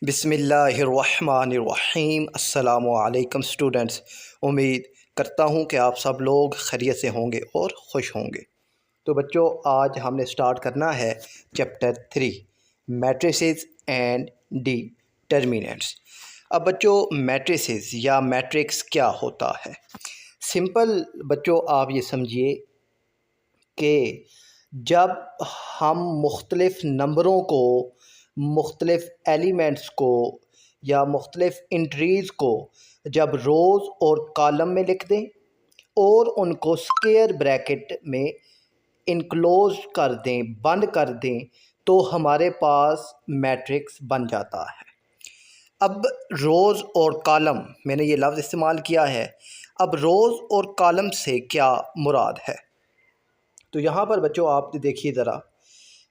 बिस्मिल्लाहिर्रहमानिर्रहीम। अस्सलामुअलैकुम स्टूडेंट्स। उम्मीद करता हूँ कि आप सब लोग खैरियत से होंगे और ख़ुश होंगे। तो बच्चों, आज हमने स्टार्ट करना है चैप्टर 3 मैट्रिसेस एंड डिटर्मिनेंट्स। अब बच्चों, मैट्रिसेस या मैट्रिक्स क्या होता है? सिंपल बच्चों, आप ये समझिए कि जब हम मुख्तलिफ़ नंबरों को, मुख्तलिफ़ एलिमेंट्स को या मुख्तलिफ़ इंट्रीज़ को जब रोज़ और कॉलम में लिख दें और उनको स्क्वायर ब्रैकेट में इनक्लोज कर दें, बंद कर दें, तो हमारे पास मैट्रिक्स बन जाता है। अब रोज़ और कॉलम, मैंने ये लफ्ज़ इस्तेमाल किया है। अब रोज़ और कॉलम से क्या मुराद है? तो यहाँ पर बच्चों आप देखिए ज़रा,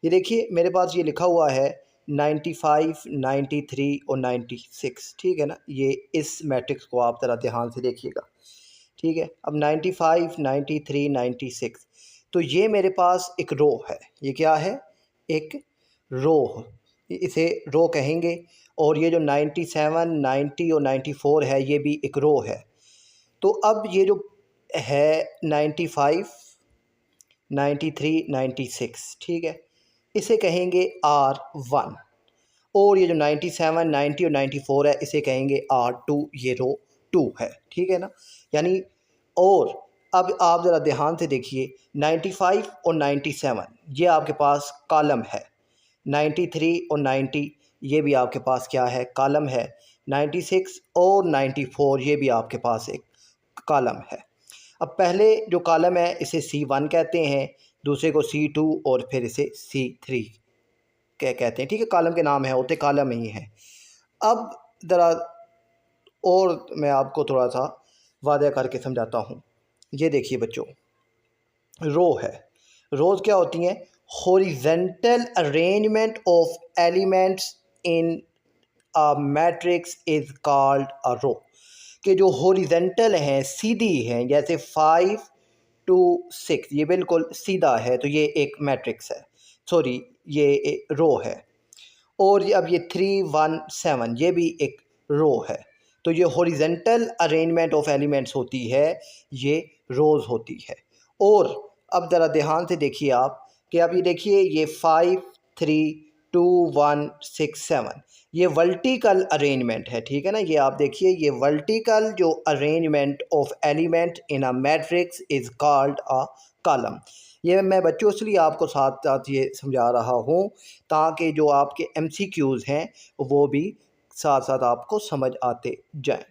ये देखिए मेरे पास ये लिखा हुआ है 95, 93 और 96, ठीक है ना। ये इस मैट्रिक्स को आप ज़रा ध्यान से देखिएगा, ठीक है। अब 95, 93, 96, तो ये मेरे पास एक रो है। ये क्या है? एक रो, इसे रो कहेंगे। और ये जो 97, 90 और 94 है, ये भी एक रो है। तो अब ये जो है 95, 93, 96, ठीक है, इसे कहेंगे R1। और ये जो 97, 90 और 94 है, इसे कहेंगे R2। ये रो 2 है, ठीक है ना। यानी, और अब आप ज़रा ध्यान से देखिए, 95 और 97 ये आपके पास कॉलम है। 93 और 90 ये भी आपके पास क्या है? कॉलम है। 96 और 94 ये भी आपके पास एक कॉलम है। अब पहले जो कॉलम है इसे C1 कहते हैं, दूसरे को C2 और फिर इसे C3 कहते हैं, ठीक है। कॉलम के नाम है, होते कॉलम ही हैं। अब ज़रा और मैं आपको थोड़ा सा वादे करके समझाता हूँ। ये देखिए बच्चों, रो है। रोज़ क्या होती हैं? Horizontal arrangement of elements in a matrix is called a row. कि जो हॉरिजेंटल हैं, सीधी हैं, जैसे 5 to 6 ये बिल्कुल सीधा है, तो ये एक मैट्रिक्स है, सॉरी ये एक रो है। और ये अब ये 3, 1, 7 ये भी एक रो है। तो ये हॉरिजेंटल अरेंजमेंट ऑफ एलिमेंट्स होती है, ये रोज़ होती है। और अब ज़रा ध्यान से देखिए आप, कि अब ये देखिए ये 5, 3, 2, 1, 6, 7 ये वर्टिकल अरेंजमेंट है, ठीक है ना। ये आप देखिए, ये वर्टिकल जो arrangement of element in a matrix is called a column. ये मैं बच्चों इसलिए आपको साथ साथ ये समझा रहा हूँ ताकि जो आपके MCQs हैं वो भी साथ साथ आपको समझ आते जाएं,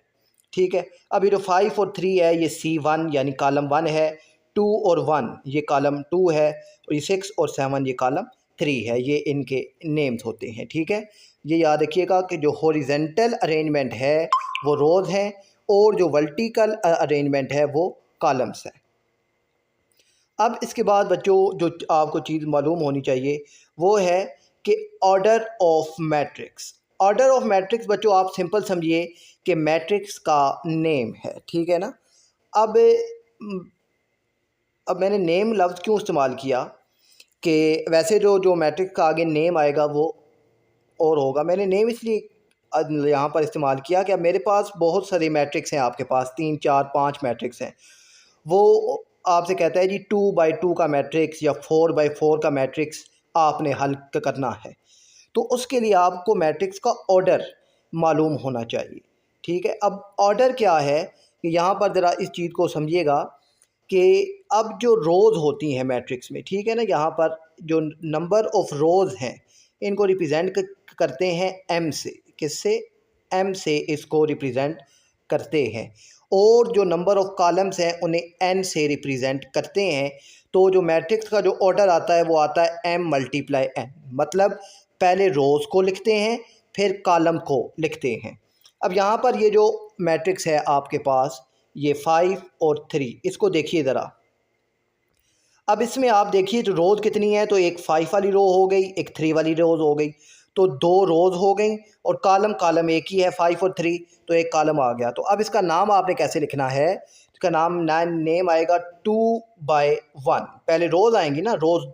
ठीक है। अब ये जो 5 और 3 है, ये C1 यानी कॉलम 1 है। 2 और 1 ये कॉलम 2 है। और ये 6 और 7 ये कॉलम 3 है। ये इनके नेम्स होते हैं, ठीक है। ये याद रखिएगा कि जो हॉरिजेंटल अरेंजमेंट है वो रोज़ हैं, और जो वर्टिकल अरेंजमेंट है वो कॉलम्स हैं। अब इसके बाद बच्चों जो आपको चीज़ मालूम होनी चाहिए वो है कि order of matrix. Order of matrix बच्चों आप सिंपल समझिए कि मैट्रिक्स का नेम है, ठीक है ना। अब अब मैंने नेम लफ्ज़ क्यों इस्तेमाल किया? कि वैसे जो जो मैट्रिक्स का आगे नेम आएगा वो और होगा। मैंने नेम इसलिए यहाँ पर इस्तेमाल किया कि अब मेरे पास बहुत सारे मैट्रिक्स हैं, आपके पास 3, 4, 5 मैट्रिक्स हैं। वो आपसे कहता है जी 2x2 का मैट्रिक्स या 4x4 का मैट्रिक्स आपने हल करना है। तो उसके लिए आपको मैट्रिक्स का ऑर्डर मालूम होना चाहिए, ठीक है। अब ऑर्डर क्या है कि यहाँ पर ज़रा इस चीज़ को समझिएगा कि अब जो रोज़ होती हैं मैट्रिक्स में, ठीक है ना, यहाँ पर जो नंबर ऑफ़ रोज़ हैं इनको रिप्रेजेंट करते हैं M से। किससे? M से इसको रिप्रेजेंट करते हैं। और जो नंबर ऑफ़ कॉलम्स हैं उन्हें N से रिप्रेजेंट करते हैं। तो जो मैट्रिक्स का जो ऑर्डर आता है वो आता है M × N। मतलब पहले रोज़ को लिखते हैं, फिर कॉलम को लिखते हैं। अब यहाँ पर ये जो मैट्रिक्स है आपके पास, ये 5 और 3, इसको देखिए ज़रा। अब इसमें आप देखिए जो रोज़ कितनी है, तो एक 5 वाली रो हो गई, एक 3 वाली रोज़ हो गई, तो 2 रोज़ हो गई। और कॉलम एक ही है, 5 और 3, तो एक कॉलम आ गया। तो अब इसका नाम आपने कैसे लिखना है? इसका नेम आएगा 2x1। पहले रोज़ आएंगी ना, रोज़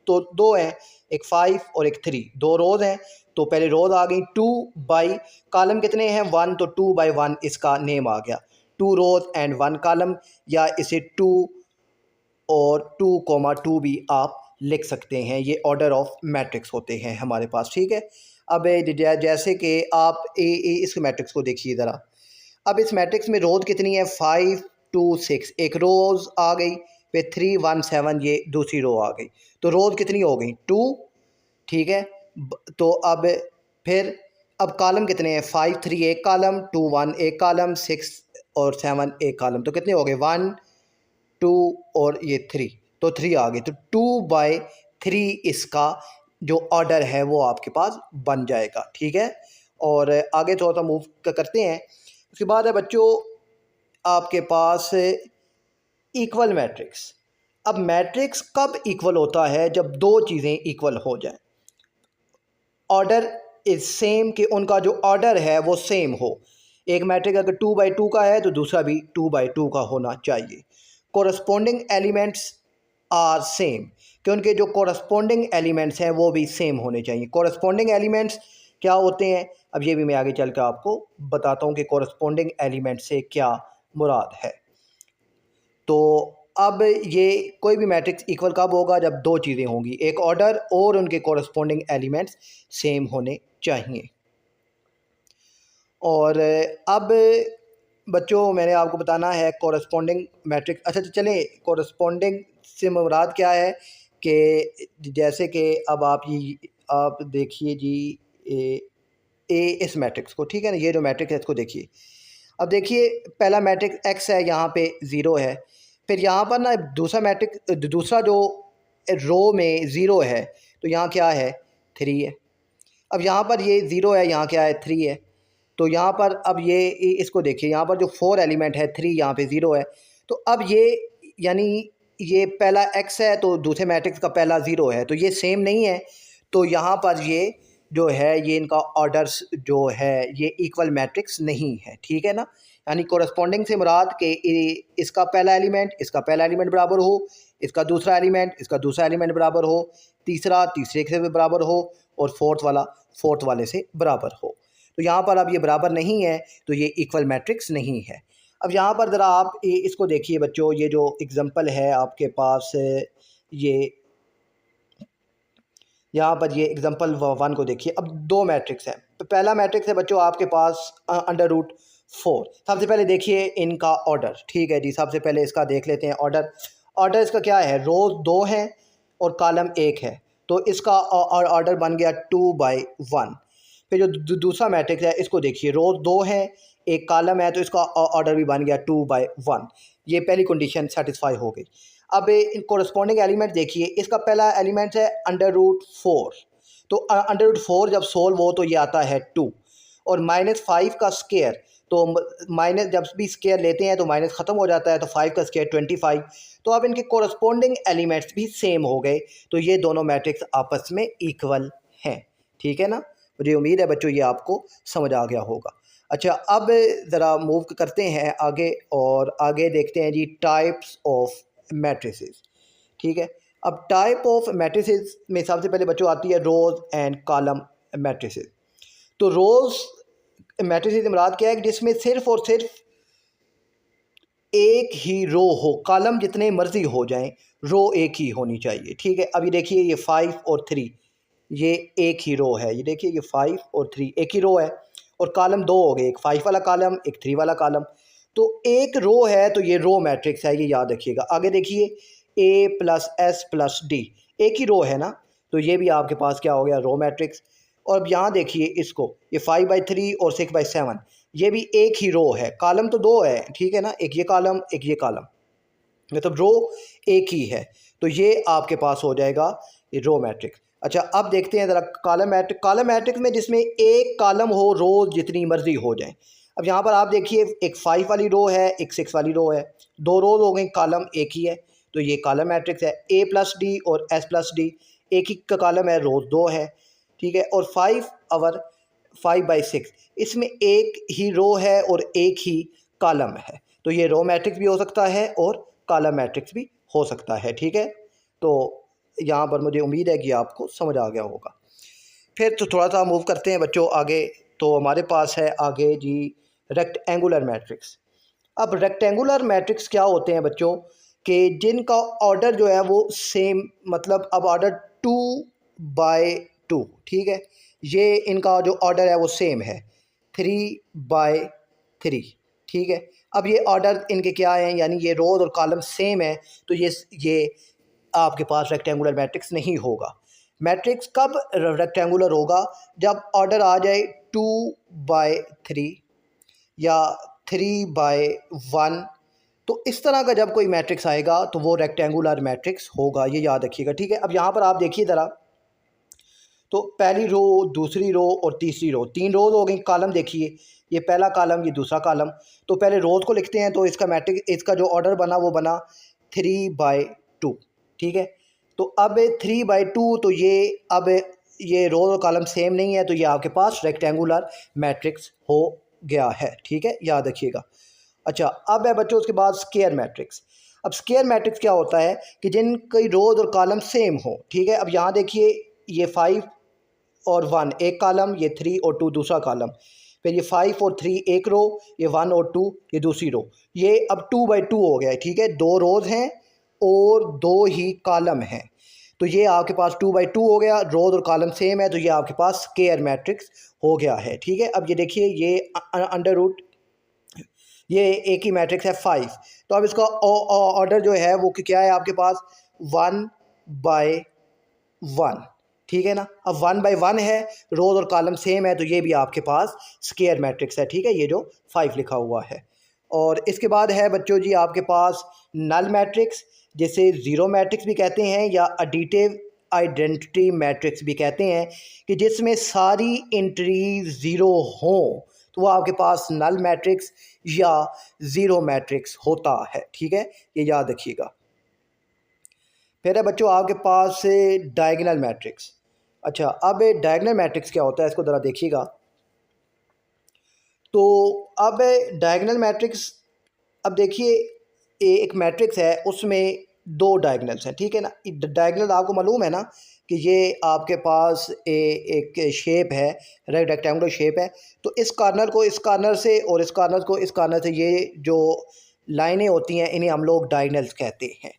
तो 2 हैं, एक 5 और एक 3, 2 रोज़ हैं। तो पहले रोज आ गई, 2 बाई कॉलम कितने हैं 1, तो 2 बाई 1 इसका नेम आ गया, 2 रोज एंड 1 कॉलम, या इसे 2 और 2,2 भी आप लिख सकते हैं। ये ऑर्डर ऑफ मैट्रिक्स होते हैं हमारे पास, ठीक है। अब जैसे कि आप इस मैट्रिक्स को देखिए ज़रा। अब इस मैट्रिक्स में रोज कितनी है 5 2 6, एक रोज आ गई, फिर 3 1 7 ये दूसरी रो आ गई, तो रोज कितनी हो गई 2, ठीक है। तो अब फिर अब कॉलम कितने हैं 5 3 एक कॉलम, 2 1 एक कॉलम, 6 और 7 एक कॉलम, तो कितने हो गए 1 2 और ये 3, तो 3 आ गए, तो 2 बाई 3 इसका जो ऑर्डर है वो आपके पास बन जाएगा, ठीक है। और आगे थोड़ा सा मूव करते हैं। उसके बाद है बच्चों आपके पास इक्वल मैट्रिक्स। अब मैट्रिक्स कब इक्वल होता है, जब दो चीज़ें इक्वल हो जाएं, ऑर्डर इज सेम, कि उनका जो ऑर्डर है वो सेम हो। एक मैट्रिक अगर 2 बाई 2 का है तो दूसरा भी 2 बाई 2 का होना चाहिए। कोरस्पोंडिंग एलिमेंट्स आर सेम, कि उनके जो कोरस्पोंडिंग एलिमेंट्स हैं वो भी सेम होने चाहिए। कोरस्पोंडिंग एलिमेंट्स क्या होते हैं, अब ये भी मैं आगे चल कर आपको बताता हूँ कि कोरस्पोंडिंग एलिमेंट से क्या मुराद है। तो अब ये कोई भी मैट्रिक्स इक्वल कब होगा, जब दो चीज़ें होंगी, एक ऑर्डर और उनके कोरस्पोंडिंग एलिमेंट्स सेम होने चाहिए। और अब बच्चों मैंने आपको बताना है कोरस्पोंडिंग मैट्रिक्स। अच्छा तो चलें, कोरस्पोंडिंग से मुराद क्या है, कि जैसे कि अब आप देखिए जी इस मैट्रिक्स को, ठीक है ना, ये जो मैट्रिक्स है इसको देखिए। अब देखिए पहला मैट्रिक्स एक्स है, यहाँ पे 0 है, फिर यहाँ पर ना दूसरा मैट्रिक्स, दूसरा जो रो में 0 है, तो यहाँ क्या है 3 है। अब यहाँ पर ये 0 है, यहाँ क्या है 3 है, तो यहाँ पर अब ये इसको देखिए, यहाँ पर जो 4 एलिमेंट है 3, यहाँ पे 0 है, तो अब ये यानी ये पहला x है तो दूसरे मैट्रिक्स का पहला 0 है, तो ये सेम नहीं है, तो यहाँ पर ये जो है ये इनका ऑर्डर्स जो है ये इक्वल मैट्रिक्स नहीं है, ठीक है ना। यानी कोरस्पोंडिंग से मुराद के इसका पहला एलिमेंट इसका पहला एलिमेंट बराबर हो, इसका दूसरा एलिमेंट इसका दूसरा एलिमेंट बराबर हो, तीसरा तीसरे से बराबर हो, और फोर्थ वाला फोर्थ वाले से बराबर हो। तो यहाँ पर अब ये बराबर नहीं है, तो ये इक्वल मैट्रिक्स नहीं है। अब यहाँ पर ज़रा आप इसको देखिए बच्चों, ये जो एग्जांपल है आपके पास, ये यहाँ पर ये एग्जांपल 1 को देखिए। अब दो मैट्रिक्स हैं, पहला मैट्रिक्स है बच्चों आपके पास √4। सबसे पहले देखिए इनका ऑर्डर, ठीक है जी। सबसे पहले इसका देख लेते हैं ऑर्डर। ऑर्डर इसका क्या है, रोज 2 हैं और कॉलम 1 है, तो इसका ऑर्डर बन गया 2 बाई 1। फिर जो दूसरा मैट्रिक्स है इसको देखिए, रोज 2 हैं एक कॉलम है, तो इसका ऑर्डर भी बन गया 2 बाई 1। ये पहली कंडीशन सेटिस्फाई हो गई। अब इन कोरस्पोंडिंग एलिमेंट देखिए, इसका पहला एलिमेंट है √4, तो √4 जब सोल्व हो तो ये आता है 2, और -5 का स्केयर, तो माइनस जब भी स्केयर लेते हैं तो माइनस ख़त्म हो जाता है, तो 5 का स्केयर 25। तो अब इनके कोरस्पोंडिंग एलिमेंट्स भी सेम हो गए, तो ये दोनों मैट्रिक्स आपस में इक्वल हैं, ठीक है ना। मुझे उम्मीद है बच्चों ये आपको समझ आ गया होगा। अच्छा अब ज़रा मूव करते हैं आगे, और आगे देखते हैं जी टाइप्स ऑफ मैट्रिसेस, ठीक है। अब टाइप ऑफ मैट्रिसेस में सबसे पहले बच्चों आती है रोज एंड कॉलम मैट्रिसेस। तो रोज मैट्रिसेस से मुराद क्या है, जिसमें सिर्फ और सिर्फ एक ही रो हो, कॉलम जितने मर्जी हो जाएं, रो एक ही होनी चाहिए, ठीक है। अभी देखिए ये 5 और 3 ये एक ही रो है, ये देखिए ये 5 और 3 एक ही रो है, और कॉलम दो हो गए, एक 5 वाला कॉलम एक 3 वाला कॉलम, तो एक रो है, तो ये रो मैट्रिक्स है, ये याद रखिएगा। आगे देखिए A + S + D एक ही रो है ना, तो ये भी आपके पास क्या हो गया रो मैट्रिक्स। और अब यहाँ देखिए इसको, ये 5/3 और 6/7 ये भी एक ही रो है, कॉलम तो दो है, ठीक है ना, एक ये कॉलम एक ये कॉलम, मतलब रो एक ही है, तो ये आपके पास हो जाएगा ये रो मैट्रिक्स। अच्छा अब देखते हैं ज़रा कॉलम मैट्रिक्स। कॉलम मैट्रिक्स में जिसमें एक कॉलम हो, रोज जितनी मर्जी हो जाए। अब यहाँ पर आप देखिए एक 5 वाली रो है एक 6 वाली रो है, दो रोज हो गई, कॉलम एक ही है, तो ये कॉलम मैट्रिक्स है। A + D और S + D एक ही का कॉलम है, रोज दो है, ठीक है। और 5 और 5/6 इसमें एक ही रो है और एक ही कॉलम है, तो ये रो मैट्रिक्स भी हो सकता है और कॉलम मैट्रिक्स भी हो सकता है, ठीक है। तो यहाँ पर मुझे उम्मीद है कि आपको समझ आ गया होगा। फिर तो थोड़ा सा मूव करते हैं बच्चों आगे। तो हमारे पास है आगे जी रेक्टेंगुलर मैट्रिक्स। अब रेक्टेंगुलर मैट्रिक्स क्या होते हैं बच्चों कि जिनका ऑर्डर जो है वो सेम, मतलब अब ऑर्डर 2/2, ठीक है, ये इनका जो ऑर्डर है वो सेम है 3/3, ठीक है। अब ये ऑर्डर इनके क्या हैं, यानी ये रोज और कॉलम सेम है, तो ये आपके पास रेक्टेंगुलर मैट्रिक्स नहीं होगा। मैट्रिक्स कब रेक्टेंगुलर होगा, जब ऑर्डर आ जाए 2/3 या 3/1। तो इस तरह का जब कोई मैट्रिक्स आएगा तो वो रेक्टेंगुलर मैट्रिक्स होगा, ये याद रखिएगा, ठीक है। अब यहाँ पर आप देखिए ज़रा, तो पहली रो, दूसरी रो और तीसरी रो, 3 रोज हो गई। कॉलम देखिए, ये पहला कॉलम, ये दूसरा कॉलम। तो पहले रोज को लिखते हैं, तो इसका मैट्रिक्स, इसका जो ऑर्डर बना वो बना 3/2, ठीक है। तो अब 3/2, तो ये अब ये रोज और कॉलम सेम नहीं है, तो ये आपके पास रेक्टेंगुलर मैट्रिक्स हो गया है, ठीक है, याद रखिएगा। अच्छा, अब है बच्चों उसके बाद स्क्वायर मैट्रिक्स। अब स्क्वायर मैट्रिक्स क्या होता है कि जिनकी रोज और कॉलम सेम हो, ठीक है। अब यहाँ देखिए, ये 5 और 1 एक कॉलम, ये 3 और 2 दूसरा कॉलम, फिर ये 5 और 3 एक रो, ये 1 और 2 ये दूसरी रो। ये अब 2/2 हो गया है, ठीक है। 2 रोज हैं और 2 ही कॉलम हैं, तो ये आपके पास 2/2 हो गया। रोज और कॉलम सेम है, तो ये आपके पास स्क्वायर मैट्रिक्स हो गया है, ठीक है। अब ये देखिए, ये अंडर रूट, ये एक ही मैट्रिक्स है 5। तो अब इसका ऑर्डर जो है वो क्या है आपके पास 1/1, ठीक है ना। अब 1/1 है, रोज और कॉलम सेम है, तो ये भी आपके पास स्क्वायर मैट्रिक्स है, ठीक है, ये जो 5 लिखा हुआ है। और इसके बाद है बच्चों जी आपके पास नल मैट्रिक्स, जिसे ज़ीरो मैट्रिक्स भी कहते हैं या एडिटिव आइडेंटिटी मैट्रिक्स भी कहते हैं, कि जिसमें सारी एंट्रीज ज़ीरो हों, तो वो आपके पास नल मैट्रिक्स या ज़ीरो मैट्रिक्स होता है, ठीक है, ये याद रखिएगा। फिर है बच्चों आपके पास डायगोनल मैट्रिक्स। अच्छा, अब डायगोनल मैट्रिक्स क्या होता है, इसको ज़रा देखिएगा। तो अब डायगोनल मैट्रिक्स, अब देखिए, एक मैट्रिक्स है, उसमें 2 डायगोनल्स हैं, ठीक है ना। डायगोनल आपको मालूम है ना कि ये आपके पास एक शेप है, रेक्टेंगुलर शेप है। तो इस कॉर्नर को इस कॉर्नर से और इस कॉर्नर को इस कॉर्नर से, ये जो लाइनें होती हैं इन्हें हम लोग डायगोनल्स कहते हैं।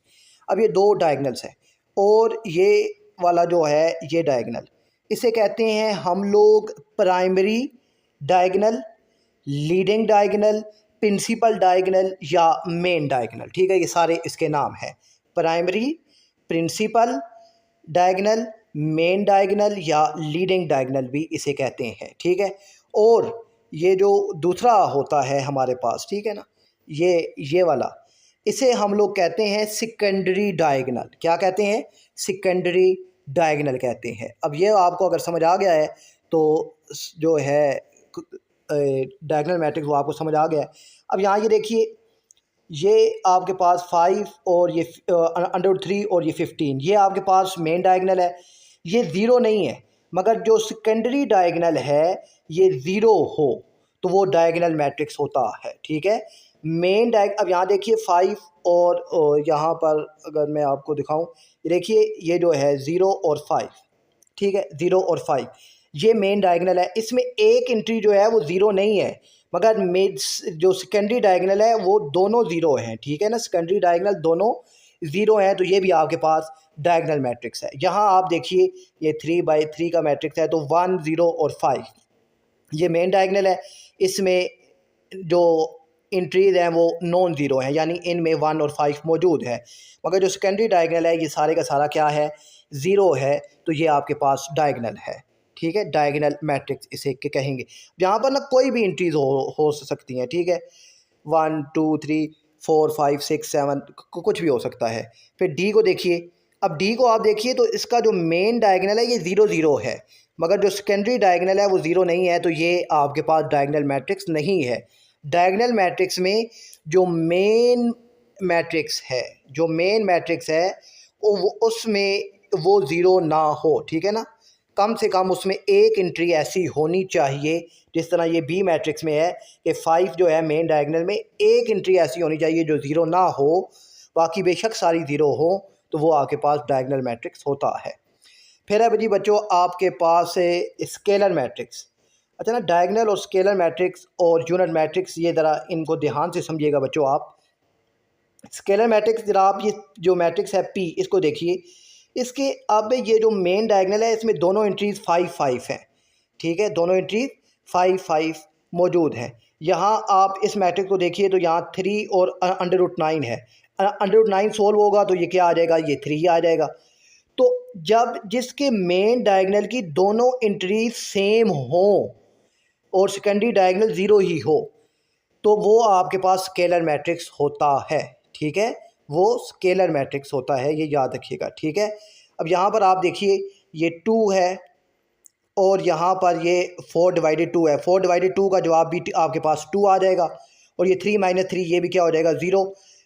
अब ये 2 डायगोनल्स हैं, और ये वाला जो है ये डायगोनल, इसे कहते हैं हम लोग primary diagonal, leading diagonal, principal diagonal या मेन डायगोनल, ठीक है। ये सारे इसके नाम हैं, primary, principal diagonal, main diagonal या लीडिंग डायगोनल भी इसे कहते हैं, ठीक है। और ये जो दूसरा होता है हमारे पास, ठीक है ना, ये वाला, इसे हम लोग कहते हैं सेकेंडरी डायगोनल। क्या कहते हैं, सेकेंडरी डायगोनल कहते हैं। अब ये आपको अगर समझ आ गया है तो जो है डायगोनल मैट्रिक्स वो आपको समझ आ गया है। अब यहाँ ये देखिए, ये आपके पास 5 और ये √3 और ये 15, ये आपके पास मेन डायगोनल है, ये ज़ीरो नहीं है। मगर जो सेकेंडरी डायगोनल है ये ज़ीरो हो तो वो डायगोनल मैट्रिक्स होता है, ठीक है। मेन अब यहाँ देखिए 5 और यहाँ पर अगर मैं आपको दिखाऊं, देखिए ये जो है 0 और 5, ठीक है, 0 और 5 ये मेन डायगोनल है। इसमें एक एंट्री जो है वो ज़ीरो नहीं है, मगर जो सेकेंडरी डायगोनल है वो दोनों ज़ीरो हैं, ठीक है ना। सेकेंडरी डायगोनल दोनों ज़ीरो हैं, तो ये भी आपके पास डायगोनल मैट्रिक्स है। यहाँ आप देखिए, ये 3/3 का मैट्रिक्स है, तो 1, 0 और 5 ये मेन डायगोनल है। इसमें जो एंट्रीज हैं वो नॉन ज़ीरो हैं, यानी इनमें 1 और 5 मौजूद है। मगर जो सेकेंडरी डायगोनल है ये सारे का सारा क्या है, ज़ीरो है, तो ये आपके पास डायगोनल है, ठीक है। डायगोनल मैट्रिक्स इसे के कहेंगे। यहाँ पर ना कोई भी एंट्रीज हो सकती हैं, ठीक है, 1, 2, 3, 4, 5, 6, 7 कुछ भी हो सकता है। फिर डी को देखिए, अब डी को आप देखिए तो इसका जो मेन डायगोनल है ये 0, 0 है, मगर जो सेकेंडरी डायगोनल है वो 0 नहीं है, तो ये आपके पास डायगोनल मैट्रिक्स नहीं है। डायगोनल मैट्रिक्स में जो मेन मैट्रिक्स है, जो मेन मैट्रिक्स है उसमें वो ज़ीरो ना हो, ठीक है ना। कम से कम उसमें एक एंट्री ऐसी होनी चाहिए, जिस तरह ये बी मैट्रिक्स में है कि 5 जो है मेन डायगोनल में, एक एंट्री ऐसी होनी चाहिए जो ज़ीरो ना हो, बाकी बेशक सारी ज़ीरो हो, तो वो आपके पास डायगोनल मैट्रिक्स होता है। फिर है जी बच्चों आपके पास स्केलर मैट्रिक्स। अच्छा ना, डायगोनल और स्केलर मैट्रिक्स और यूनिट मैट्रिक्स, ये ज़रा इनको ध्यान से समझिएगा बच्चों आप। स्केलर मैट्रिक्स ज़रा आप ये जो मैट्रिक्स है पी, इसको देखिए। इसके अब ये जो मेन डायगोनल है इसमें दोनों एंट्रीज 5 5 हैं, ठीक है, दोनों एंट्रीज 5 5 मौजूद हैं। यहाँ आप इस मैट्रिक्स को देखिए तो यहाँ 3 और √9 है। √9 सोल्व होगा तो ये क्या आ जाएगा, ये 3 आ जाएगा। तो जब जिसके मेन डायगोनल की दोनों एंट्रीज सेम हो और सेकेंडरी डायगोनल ज़ीरो ही हो तो वो आपके पास स्केलर मैट्रिक्स होता है, ठीक है, वो स्केलर मैट्रिक्स होता है, ये याद रखिएगा, ठीक है। अब यहाँ पर आप देखिए ये 2 है और यहाँ पर ये 4/2 है। 4/2 का जवाब भी आपके पास 2 आ जाएगा और ये 3 - 3 ये भी क्या हो जाएगा, 0।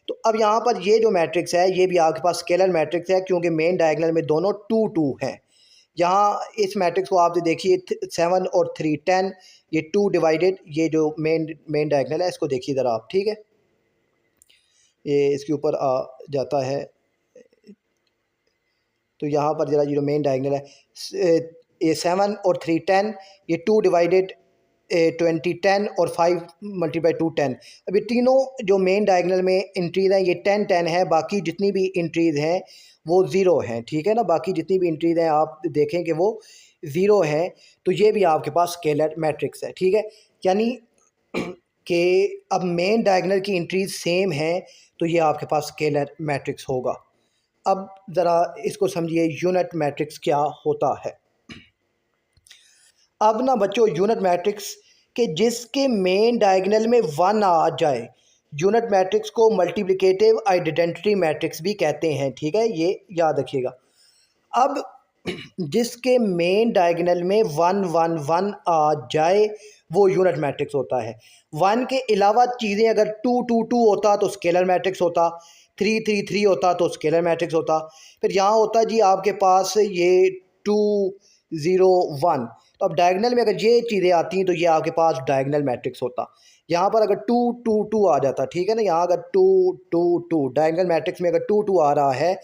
तो अब यहाँ पर ये जो मैट्रिक्स है ये भी आपके पास स्केलर मैट्रिक्स है क्योंकि मेन डायगोनल में दोनों 2 2 हैं। यहाँ इस मैट्रिक्स को आप देखिए 7 और 3 10, ये 2 डिवाइडेड, ये जो मेन डायगोनल है इसको देखिए ज़रा आप, ठीक है, ये इसके ऊपर आ जाता है। तो यहाँ पर ज़रा ये जो मेन डायगोनल है ये 7 और 3 10, ये 2 डिवाइडेड 20 10 और 5 × 2 10। अब ये तीनों जो मेन डायगोनल में एंट्रीज़ हैं ये 10 10 है, बाकी जितनी भी एंट्रीज़ हैं वो 0 हैं, ठीक है ना, बाकी जितनी भी एंट्रीज़ हैं आप देखें कि वो 0 हैं। तो ये भी आपके पास स्केलर मैट्रिक्स है, ठीक है, यानी कि अब मेन डायगोनल की एंट्रीज सेम हैं तो ये आपके पास स्केलर मैट्रिक्स होगा। अब ज़रा इसको समझिए यूनिट मैट्रिक्स क्या होता है। अब ना बच्चों यूनिट मैट्रिक्स के जिसके मेन डायगोनल में 1 आ जाए, यूनिट मैट्रिक्स को मल्टीप्लिकेटिव आइडेंटिटी मैट्रिक्स भी कहते हैं, ठीक है, ये याद रखिएगा। अब जिसके मेन डायगोनल में 1 1 1 आ जाए वो यूनिट मैट्रिक्स होता है। 1 के अलावा चीज़ें अगर 2 2 2 होता तो स्केलर मैट्रिक्स होता, 3 3 3 होता तो स्केलर मैट्रिक्स होता। फिर यहाँ होता जी आपके पास ये 2 0 1, तो अब डायगोनल में अगर ये चीज़ें आती हैं तो ये आपके पास डायगोनल मैट्रिक्स होता। यहाँ पर अगर 2 2 2 आ जाता, ठीक है ना, यहाँ अगर 2 2 2 डायगोनल मैट्रिक्स में अगर 2 2 आ रहा है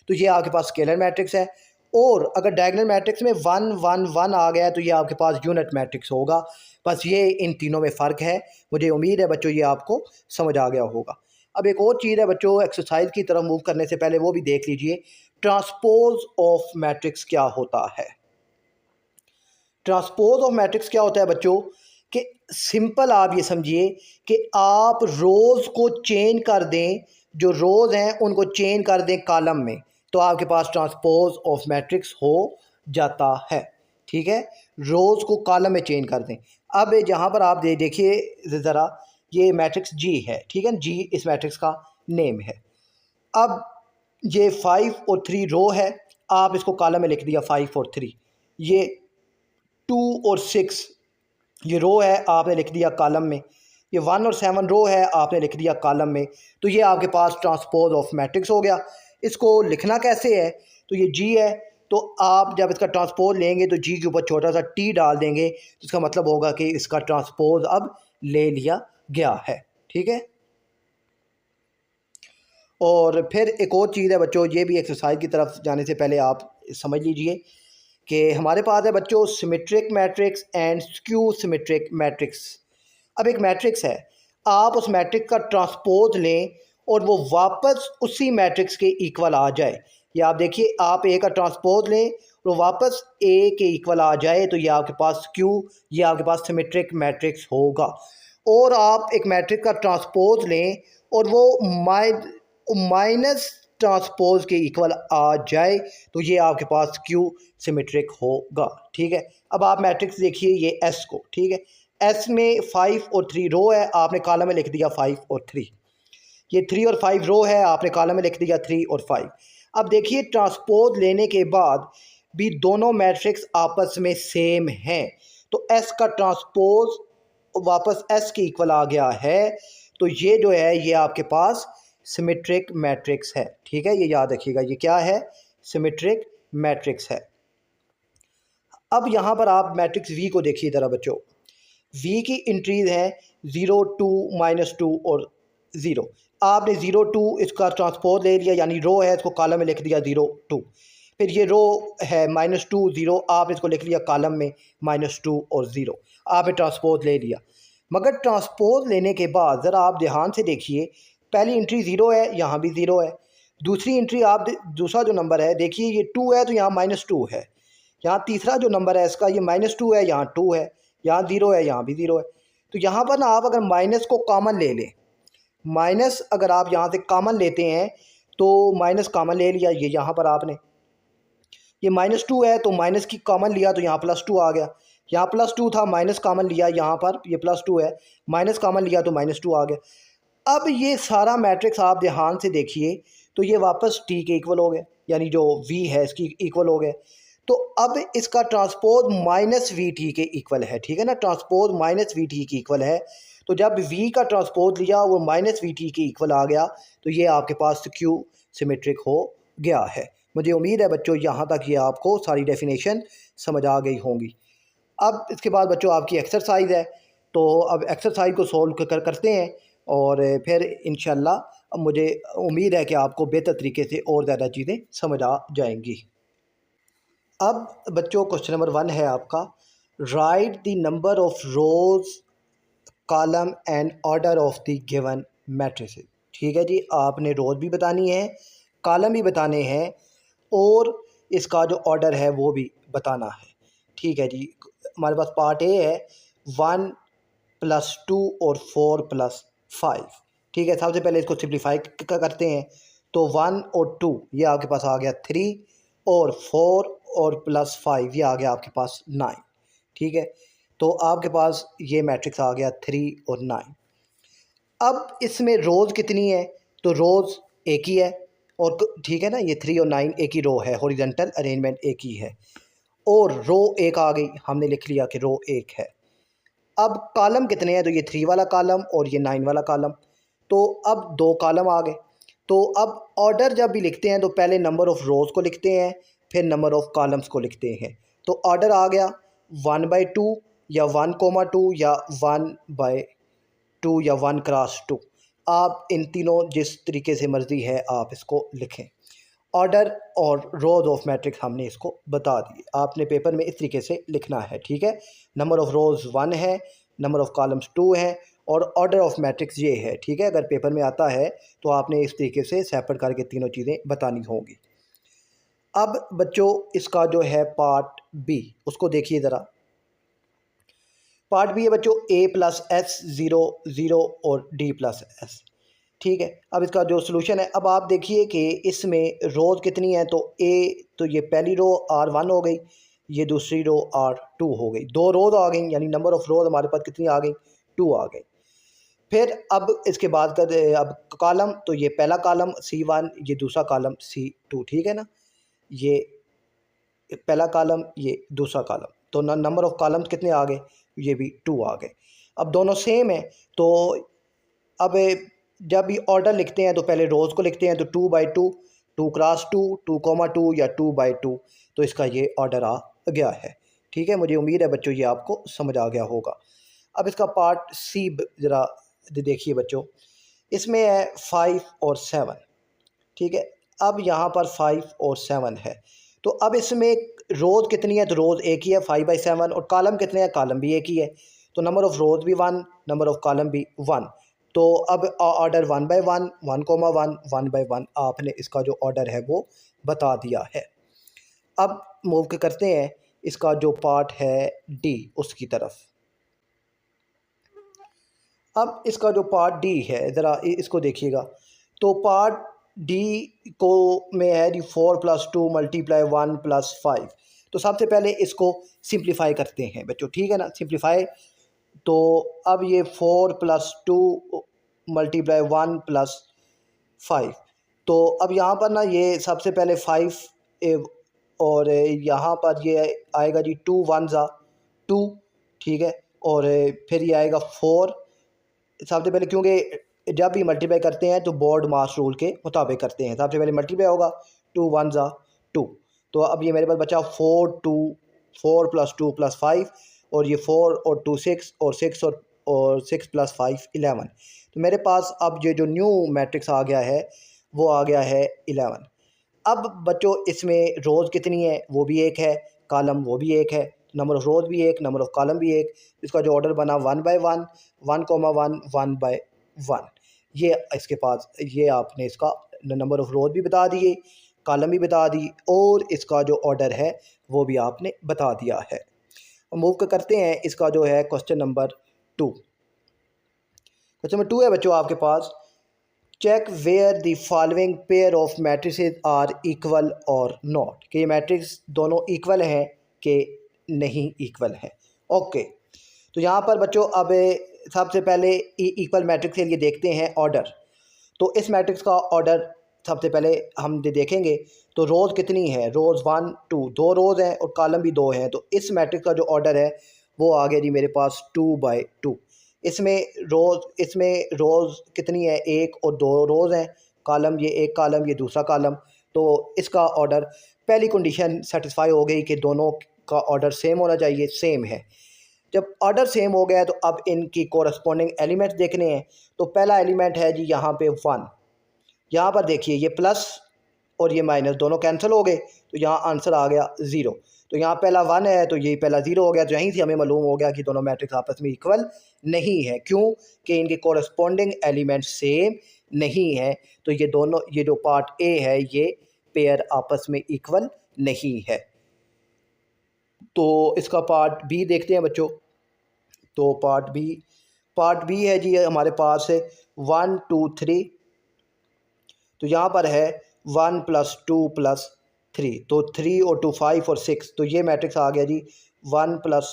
तो ये आपके पास स्केलर मैट्रिक्स है। और अगर डायगोनल मैट्रिक्स में 1 1 1 आ गया तो ये आपके पास यूनिट मैट्रिक्स होगा। बस ये इन तीनों में फ़र्क है। मुझे उम्मीद है बच्चों ये आपको समझ आ गया होगा। अब एक और चीज़ है बच्चों, एक्सरसाइज की तरफ मूव करने से पहले वो भी देख लीजिए, ट्रांसपोज ऑफ मैट्रिक्स क्या होता है। ट्रांसपोज ऑफ मैट्रिक्स क्या होता है बच्चों, कि सिंपल आप ये समझिए कि आप रोज़ को चेंज कर दें, जो रोज़ हैं उनको चेंज कर दें कॉलम में, तो आपके पास ट्रांसपोज ऑफ मैट्रिक्स हो जाता है, ठीक है, रोज़ को कॉलम में चेंज कर दें। अब जहाँ पर आप देखिए ज़रा, ये मैट्रिक्स जी है, ठीक है, जी इस मैट्रिक्स का नेम है। अब ये 5 और 3 रो है, आप इसको कॉलम में लिख दिया 5 और 3। ये 2 और 6 ये रो है, आपने लिख दिया कॉलम में। ये 1 और 7 रो है, आपने लिख दिया कॉलम में। तो ये आपके पास ट्रांसपोज ऑफ मैट्रिक्स हो गया। इसको लिखना कैसे है, तो ये जी है, तो आप जब इसका ट्रांसपोज लेंगे तो जी के ऊपर छोटा सा टी डाल देंगे, तो इसका मतलब होगा कि इसका ट्रांसपोज अब ले लिया गया है, ठीक है। और फिर एक और चीज़ है बच्चों, ये भी एक्सरसाइज की तरफ जाने से पहले आप समझ लीजिए कि हमारे पास है बच्चों symmetric matrix and skew symmetric matrix. अब एक मैट्रिक्स है, आप उस मैट्रिक्स का ट्रांसपोज लें और वो वापस उसी मैट्रिक्स के इक्वल आ जाए। ये आप देखिए, आप ए का ट्रांसपोज लें और वो वापस ए के इक्वल आ जाए तो ये आपके पास स्क्यू, ये आपके पास सिमेट्रिक मैट्रिक्स होगा। और आप एक मैट्रिक्स का ट्रांसपोज लें और वो माइनस ट्रांसपोज के इक्वल आ जाए तो ये आपके पास क्यू सिमेट्रिक होगा, ठीक है। अब आप मैट्रिक्स देखिए ये एस को, ठीक है, एस में 5 और 3 रो है, आपने कॉलम में लिख दिया 5 और 3। ये 3 और 5 रो है, आपने कॉलम में लिख दिया 3 और 5। अब देखिए ट्रांसपोज लेने के बाद भी दोनों मैट्रिक्स आपस में सेम हैं, तो एस का ट्रांसपोज वापस एस के इक्वल आ गया है, तो ये जो है ये आपके पास सिमेट्रिक मैट्रिक्स है, ठीक है, ये याद रखिएगा, ये क्या है, सिमेट्रिक मैट्रिक्स है। अब यहाँ पर आप मैट्रिक्स वी को देखिए ज़रा बच्चों, वी की एंट्रीज हैं 0 2 -2 और 0। आपने 0 2 इसका ट्रांसपोज ले लिया, यानी रो है, इसको कॉलम में लिख दिया 0 2। फिर ये रो है -2 0, आप इसको लिख लिया कॉलम में -2 और 0, आपने ट्रांसपोज ले लिया। मगर ट्रांसपोज लेने के बाद ज़रा आप ध्यान से देखिए, पहली एंट्री 0 है, यहाँ भी 0 है। दूसरी एंट्री आप दूसरा जो नंबर है देखिए, ये 2 है तो यहाँ -2 है। यहाँ तीसरा जो नंबर है इसका, ये -2 है, यहाँ 2 है, यहाँ 0 है, यहाँ भी 0 है। तो यहाँ पर ना आप अगर माइनस को कॉमन ले लें, माइनस अगर आप यहाँ से कॉमन लेते हैं तो माइनस कॉमन ले लिया, ये यहाँ पर आपने, ये -2 है तो माइनस की कॉमन लिया तो यहाँ +2 आ गया। यहाँ +2 था, माइनस कॉमन लिया, यहाँ पर ये +2 है, माइनस कॉमन लिया तो -2 आ गया। अब ये सारा मैट्रिक्स आप ध्यान से देखिए तो ये वापस टी के इक्वल हो गए, यानी जो वी है इसकी इक्वल हो गए। तो अब इसका ट्रांसपोज -VT के इक्वल है, ठीक है ना, ट्रांसपोज -VT के इक्वल है। तो जब v का ट्रांसपोज लिया वो -VT के इक्वल आ गया, तो ये आपके पास क्यू सिमेट्रिक हो गया है। मुझे उम्मीद है बच्चों यहाँ तक ये आपको सारी डेफिनेशन समझ आ गई होंगी। अब इसके बाद बच्चों आपकी एक्सरसाइज है, तो अब एक्सरसाइज को सॉल्व करते हैं और फिर इंशाल्लाह मुझे उम्मीद है कि आपको बेहतर तरीके से और ज़्यादा चीज़ें समझ आ जाएंगी। अब बच्चों क्वेश्चन नंबर 1 है आपका, write the number of rows column and order of the given matrices. ठीक है जी, आपने रोज़ भी बतानी है, कॉलम भी बताने हैं और इसका जो ऑर्डर है वो भी बताना है। ठीक है जी, हमारे पास पार्ट ए है 1 + 2 और 4 + 5। ठीक है, सबसे पहले इसको सिंप्लीफाई करते हैं, तो 1 और 2 ये आपके पास आ गया 3 और 4 और +5 ये आ गया आपके पास 9। ठीक है, तो आपके पास ये मैट्रिक्स आ गया 3 और 9। अब इसमें रोज़ कितनी है, तो रोज़ एक ही है, और ठीक है ना, ये 3 और 9 एक ही रो है, हॉरिजॉन्टल अरेंजमेंट एक ही है, और रो एक आ गई, हमने लिख लिया कि रो एक है। अब कॉलम कितने हैं, तो ये 3 वाला कॉलम और ये 9 वाला कॉलम, तो अब 2 कॉलम आ गए। तो अब ऑर्डर जब भी लिखते हैं तो पहले नंबर ऑफ़ रोज़ को लिखते हैं, फिर नंबर ऑफ़ कॉलम्स को लिखते हैं। तो ऑर्डर आ गया 1/2 या 1,2 या 1/2 या 1 × 2। आप इन तीनों जिस तरीके से मर्ज़ी है आप इसको लिखें। ऑर्डर और रोज़ ऑफ मैट्रिक्स हमने इसको बता दिए, आपने पेपर में इस तरीके से लिखना है। ठीक है, नंबर ऑफ़ रोज़ 1 है, नंबर ऑफ़ कॉलम्स 2 है और ऑर्डर ऑफ मैट्रिक्स ये है। ठीक है, अगर पेपर में आता है तो आपने इस तरीके से सेपरेट करके तीनों चीज़ें बतानी होंगी। अब बच्चों इसका जो है पार्ट बी, उसको देखिए ज़रा। पार्ट बी है बच्चों a+s 0 0 और d+s। ठीक है, अब इसका जो सलूशन है, अब आप देखिए कि इसमें रोज़ कितनी है, तो तो ये पहली रो R1 हो गई, ये दूसरी रो R2 हो गई, 2 रोज़ आ गई, यानी नंबर ऑफ़ रोज़ हमारे पास कितनी आ गई, 2 आ गई। फिर अब इसके बाद का अब कॉलम, तो ये पहला कॉलम C1, ये दूसरा कॉलम C2। ठीक है ना, ये पहला कॉलम ये दूसरा कॉलम, तो नंबर ऑफ़ कॉलम्स कितने आ गए, ये भी 2 आ गए। अब दोनों सेम है, तो अब जब भी ऑर्डर लिखते हैं तो पहले रोज़ को लिखते हैं, तो 2/2, 2 × 2, 2,2 या 2/2, तो इसका ये ऑर्डर आ गया है। ठीक है, मुझे उम्मीद है बच्चों ये आपको समझ आ गया होगा। अब इसका पार्ट सी ज़रा देखिए बच्चों, इसमें है 5 और 7। ठीक है, अब यहाँ पर 5 और 7 है, तो अब इसमें रोज़ कितनी है, तो रोज़ एक ही है 5/7, और कॉलम कितने हैं, कॉलम भी एक ही है, तो नंबर ऑफ़ रोज़ भी 1, नंबर ऑफ़ कॉलम भी 1। तो अब ऑर्डर 1/1, 1,1, 1/1 आपने इसका जो ऑर्डर है वो बता दिया है। अब मूव करते हैं इसका जो पार्ट है डी उसकी तरफ। अब इसका जो पार्ट डी है ज़रा इसको देखिएगा, तो पार्ट डी को में है जी 4 + 2 × 1 + 5। तो सबसे पहले इसको सिंप्लीफाई करते हैं बच्चों। ठीक है ना, सिंप्लीफाई, तो अब ये 4 + 2 × 1 + 5, तो अब यहाँ पर ना ये सबसे पहले 5 और यहाँ पर ये आएगा जी 2 1 ज़ा 2। ठीक है, और फिर ये आएगा 4 सबसे पहले, क्योंकि जब भी मल्टीप्लाई करते हैं तो बोर्ड मास रूल के मुताबिक करते हैं, सबसे पहले मल्टीप्लाई होगा 2 1 ज़ा 2। तो अब ये मेरे पास बचा 4 + 2 + 5, और ये 4 और 2 6 और 6 और 6 + 5 11। तो मेरे पास अब ये जो न्यू मैट्रिक्स आ गया है वो आ गया है 11। अब बच्चों इसमें रोज़ कितनी है वो भी एक है, कॉलम वो भी एक है, नंबर ऑफ़ रोज़ भी एक, नंबर ऑफ़ कॉलम भी एक। इसका जो ऑर्डर बना 1 बाय 1, 1,1, 1 बाय 1। ये इसके पास ये आपने इसका नंबर ऑफ़ रोज़ भी बता दिए, कॉलम भी बता दी और इसका जो ऑर्डर है वो भी आपने बता दिया है। मूव करते हैं इसका जो है क्वेश्चन नंबर 2। क्वेश्चन नंबर 2 है बच्चों आपके पास, check whether the following pair of matrices are equal और नॉट, कि ये मैट्रिक्स दोनों इक्वल हैं कि नहीं इक्वल हैं। ओके, तो यहाँ पर बच्चों अब सबसे पहले इक्वल मैट्रिक्स के लिए देखते हैं ऑर्डर। तो इस मैट्रिक्स का ऑर्डर सबसे पहले हम देखेंगे। तो रोज़ कितनी है, रोज़ 1 2, 2 रोज़ हैं और कॉलम भी 2 हैं। तो इस मैट्रिक्स का जो ऑर्डर है वो आ गया जी मेरे पास 2 बाय 2। इसमें रोज़ कितनी है, 1 और 2 रोज़ हैं, कॉलम ये एक कॉलम ये दूसरा कॉलम। तो इसका ऑर्डर, पहली कंडीशन सेटिस्फाई हो गई कि दोनों का ऑर्डर सेम होना चाहिए, सेम है। जब ऑर्डर सेम हो गया तो अब इनकी कोरस्पॉन्डिंग एलिमेंट्स देखने हैं। तो पहला एलिमेंट है जी यहाँ पे 1। यहाँ पर देखिए ये प्लस और ये माइनस दोनों कैंसिल हो गए, तो यहाँ आंसर आ गया 0। तो यहाँ पहला 1 है तो ये पहला 0 हो गया। तो यहीं से हमें मालूम हो गया कि दोनों मैट्रिक्स आपस में इक्वल नहीं है। क्यों? कि इनके कोरस्पॉन्डिंग एलिमेंट सेम नहीं है। तो ये दोनों, ये जो पार्ट ए है ये पेयर आपस में इक्वल नहीं है। तो इसका पार्ट बी देखते हैं बच्चों। तो पार्ट बी है जी हमारे पास है 1 2 3। तो यहाँ पर है 1 + 2 + 3, तो 3 और 2 5 और 6। तो ये मैट्रिक्स आ गया जी 1 +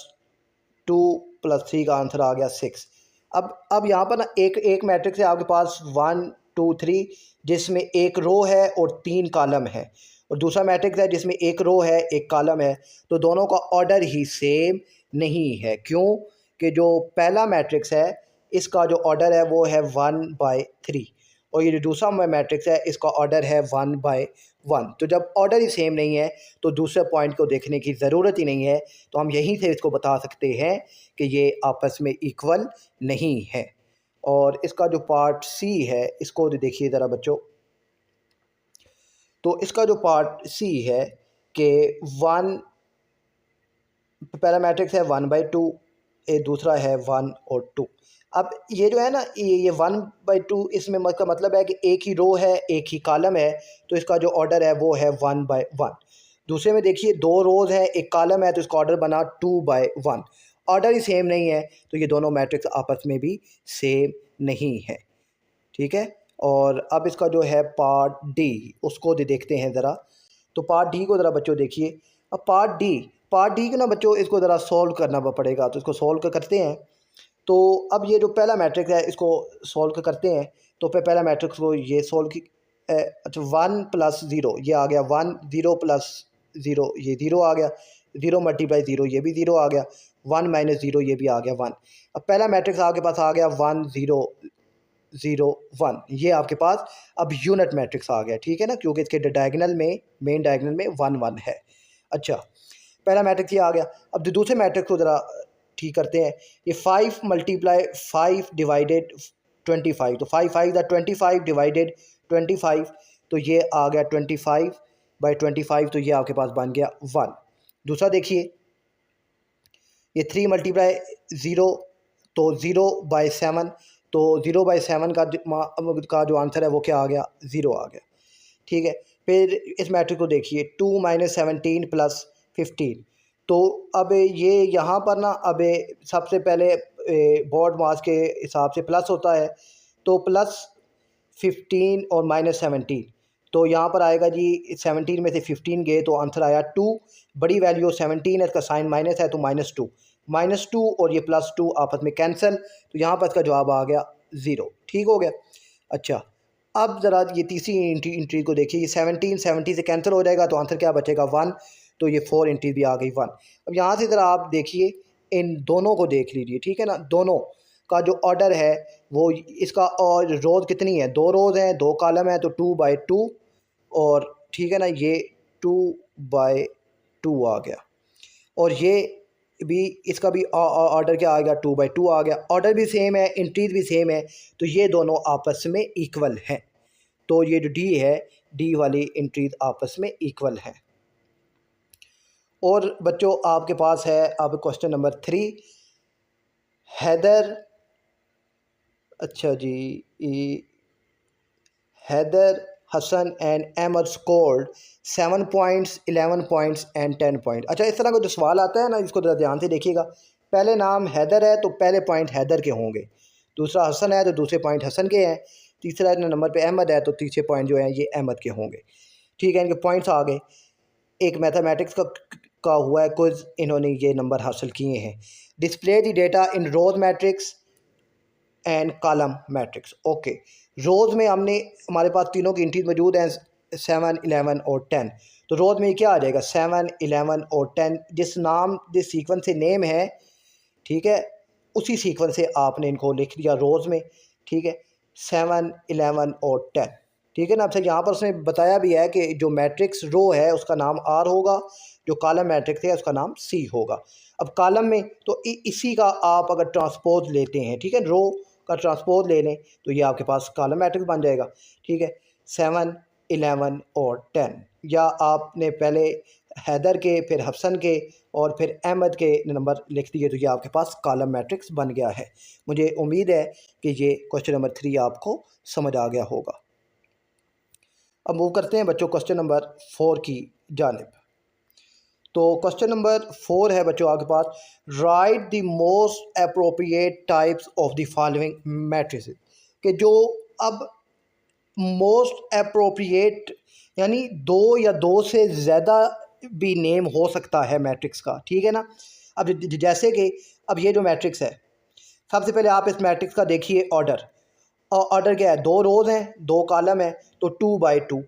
2 + 3 का आंसर आ गया 6। अब यहाँ पर ना एक मैट्रिक्स है आपके पास 1 2 3 जिसमें एक रो है और 3 कॉलम है, और दूसरा मैट्रिक्स है जिसमें एक रो है एक कॉलम है। तो दोनों का ऑर्डर ही सेम नहीं है। क्यों? कि जो पहला मैट्रिक्स है इसका जो ऑर्डर है वो है 1 बाय 3, और ये जो दूसरा मैट्रिक्स है इसका ऑर्डर है 1 बाय 1। तो जब ऑर्डर ही सेम नहीं है तो दूसरे पॉइंट को देखने की ज़रूरत ही नहीं है। तो हम यहीं से इसको बता सकते हैं कि ये आपस में इक्वल नहीं है। और इसका जो पार्ट सी है इसको देखिए ज़रा बच्चों। तो इसका जो पार्ट सी है कि 1, पहला मैट्रिक्स है 1 बाई 2, एक दूसरा है 1 और 2। अब ये जो है ना ये 1 बाई 2, इसमें का मतलब है कि एक ही रो है एक ही कॉलम है। तो इसका जो ऑर्डर है वो है 1 बाय 1। दूसरे में देखिए 2 रोज़ हैं एक कॉलम है, तो इसका ऑर्डर बना 2 बाय 1। ऑर्डर ही सेम नहीं है तो ये दोनों मैट्रिक्स आपस में भी सेम नहीं है। ठीक है। और अब इसका जो है पार्ट डी उसको देखते हैं ज़रा। तो पार्ट डी को ज़रा बच्चों देखिए। अब पार्ट डी को ना बच्चों इसको ज़रा सॉल्व करना पड़ेगा। तो इसको सॉल्व करते हैं। तो अब ये जो पहला मैट्रिक्स है इसको सॉल्व करते हैं। तो पहला मैट्रिक्स को ये सॉल्व की, अच्छा 1 + 0 ये आ गया 1, 0 + 0 ये 0 आ गया, 0 × 0 ये भी 0 आ गया, 1 - 0 ये भी आ गया 1। अब पहला मैट्रिक्स आपके पास आ गया 1 0 0 1, ये आपके पास अब यूनिट मैट्रिक्स आ गया। ठीक है ना, क्योंकि इसके डायगोनल में, मेन डायगोनल में 1 1 है। अच्छा, पहला मैट्रिक्स ये आ गया। अब दूसरे मैट्रिक्स को ज़रा ठीक करते हैं। ये 5 × 5 डिवाइडेड 25, तो 5 5 = 25 डिवाइडेड 25, तो ये आ गया 25/25। तो ये आपके पास बन गया 1। दूसरा देखिए, ये 3 × 0, तो 0/7, तो 0/7 का जो आंसर है वो क्या आ गया, 0 आ गया। ठीक है। फिर इस मैट्रिक्स को देखिए 2 - 17 + 15। तो अब ये यहाँ पर ना अब सबसे पहले बोर्ड मास के हिसाब से प्लस होता है। तो +15 और -17, तो यहाँ पर आएगा जी 17 में से 15 गए तो आंसर आया 2। बड़ी वैल्यू 17 है, इसका साइन माइनस है तो -2 और ये +2 आपस में कैंसिल। तो यहाँ पर इसका जवाब आ गया 0। ठीक हो गया। अच्छा, अब ज़रा ये तीसरी इंट्री को देखिए। ये 17 70 से कैंसिल हो जाएगा तो आंसर क्या बचेगा, 1। तो ये 4 इंट्री भी आ गई 1। अब यहाँ से ज़रा आप देखिए, इन दोनों को देख लीजिए। ठीक है ना, दोनों का जो ऑर्डर है वो इसका, और रोज़ कितनी है, 2 रोज़ हैं 2 कॉलम है, तो 2 बाय 2। और ठीक है ना, ये 2 बाय 2 आ गया। और ये भी, इसका भी ऑर्डर क्या आ गया, 2 बाय 2 आ गया। ऑर्डर भी सेम है, इंट्रीज भी सेम है, तो ये दोनों आपस में इक्वल हैं। तो ये जो डी है डी वाली एंट्रीज आपस में इक्वल हैं। और बच्चों आपके पास है अब क्वेश्चन नंबर 3। हैदर, अच्छा जी, Haider, Hassan and Ahmed scored 7 points, 11 points and 10 point. अच्छा, इस तरह का जो सवाल आता है ना, इसको ज़रा ध्यान से देखिएगा। पहले नाम हैदर है तो पहले पॉइंट हैदर के होंगे, दूसरा हसन है तो दूसरे पॉइंट हसन के हैं, तीसरा नंबर पे अहमद है तो तीसरे पॉइंट जो है ये अहमद के होंगे। ठीक है, इनके पॉइंट्स आ गए। एक मैथमेटिक्स का हुआ है कुछ, इन्होंने ये नंबर हासिल किए हैं। Display the data in rows matrix and column matrix. Okay, rows में हमने हमारे पास तीनों की एंट्रीज मौजूद हैं 7, 11 और 10। तो रोज़ में क्या आ जाएगा 7, 11 और 10। जिस सीक्वेंस से नेम है, ठीक है, उसी सीक्वेंस से आपने इनको लिख दिया रोज़ में। ठीक है, 7, 11 और 10। ठीक है ना। अब से यहाँ पर उसने बताया भी है कि जो मैट्रिक्स रो है उसका नाम आर होगा, जो कॉलम मैट्रिक्स है उसका नाम सी होगा। अब कॉलम में तो इसी का आप अगर ट्रांसपोज लेते हैं, ठीक है, रो का ट्रांसपोज ले लें तो ये आपके पास कॉलम मैट्रिक्स बन जाएगा। ठीक है, 7, 11 और 10। या आपने पहले हैदर के, फिर हसन के और फिर अहमद के नंबर लिख दिए तो ये आपके पास कॉलम मैट्रिक्स बन गया है। मुझे उम्मीद है कि ये क्वेश्चन नंबर 3 आपको समझ आ गया होगा। अब मूव करते हैं बच्चों क्वेश्चन नंबर 4 की जानिब। तो क्वेश्चन नंबर 4 है बच्चों आपके पास, write the most appropriate types of the following matrices. कि जो अब मोस्ट अप्रोप्रिएट यानी दो या दो से ज़्यादा भी नेम हो सकता है मैट्रिक्स का। ठीक है ना। अब जैसे कि अब ये जो मैट्रिक्स है, सबसे पहले आप इस मैट्रिक्स का देखिए ऑर्डर। और ऑर्डर क्या है, 2 रोज़ हैं, 2 कॉलम है, तो 2/2।